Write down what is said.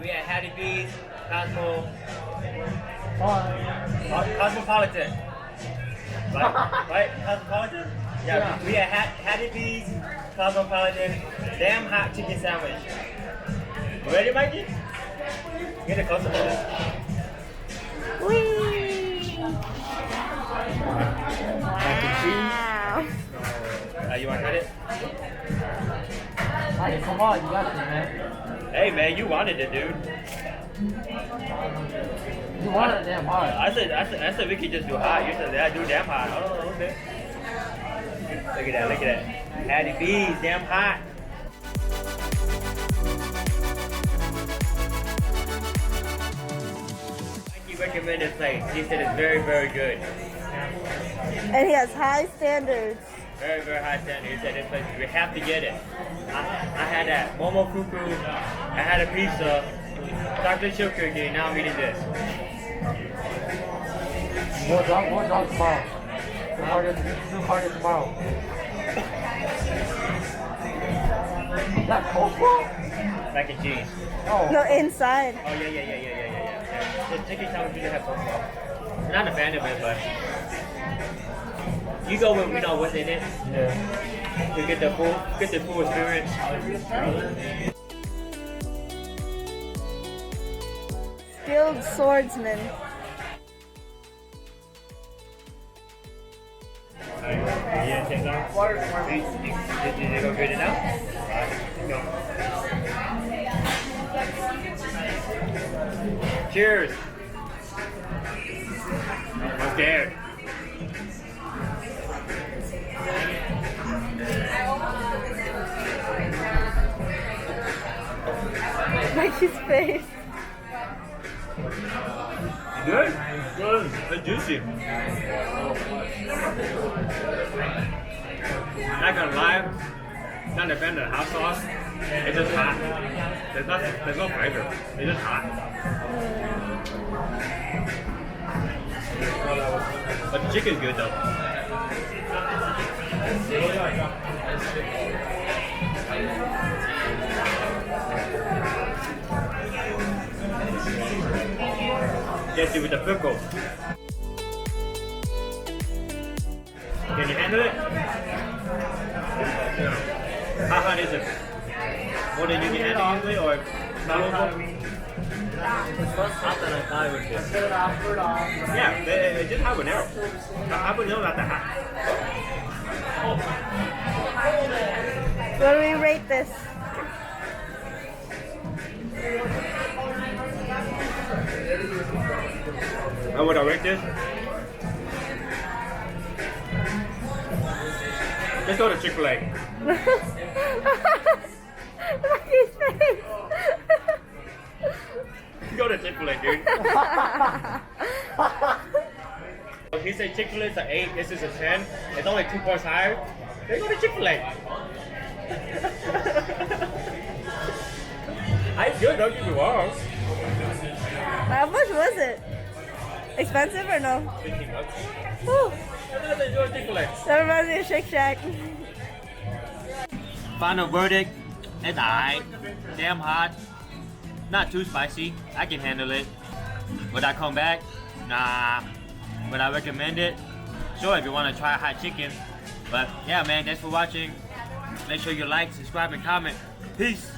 we at Hattie B's, Cosmopolitan. Right? Cosmopolitan? Yeah, we at Hattie B's, Cosmopolitan, damn hot chicken sandwich. You ready, Mikey? Get a closer to this. Whee! Wow. You want to cut it? Hey, come on, you got this, man. Hey, man, you wanted it, dude. You wanted it damn hard. I said we could just do hot. You said that do damn hot. Oh, okay. Look at that. Hattie B's, damn hot. Mikey recommended place. He said it's very, very good. And he has high standards. Very, very high standard. He said this place, we have to get it. I had that momo fufu. I had a pizza, chocolate chip cookie. Now I'm eating this. More drunk tomorrow. Do harder tomorrow. Is that coleslaw? Mac and cheese. Oh. No, inside. Oh yeah. The chicken sandwich usually have coleslaw. I'm not a fan of it, but you go when we know what's in it. Yeah. To get the full experience. Skilled swordsman. Yeah, take that. Did they go good enough? Go. Cheers. I'm scared. Mikey's face. Good? Good. It's juicy. I'm not gonna lie. I'm not a fan of the hot sauce. It's just hot. There's no flavor. It's just hot. But the chicken's good though. Get it with the pickle. Can you handle it? No. How hot is it? More than you can handle usually, or not? It's less hot than I thought it would be. Yeah, it's just habanero. Habanero not that hot. What do we rate this? How would I rate this? Let's go to Chick-fil-A. Mikey's face. Go to Chick-fil-A, dude. If he said Chick-fil-A is an 8, this is a 10. It's only 2 points higher. They go to Chick-fil-A. It's good, don't get me wrong. How much was it? Expensive or no? 15 bucks. Whew. Let's enjoy Chick-fil-A. That reminds me of Shake Shack. Final verdict, it's alright. Damn hot. Not too spicy. I can handle it. Would I come back? Nah. Would I recommend it? Sure, if you want to try hot chicken. But yeah, man, thanks for watching. Make sure you like, subscribe, and comment. Peace.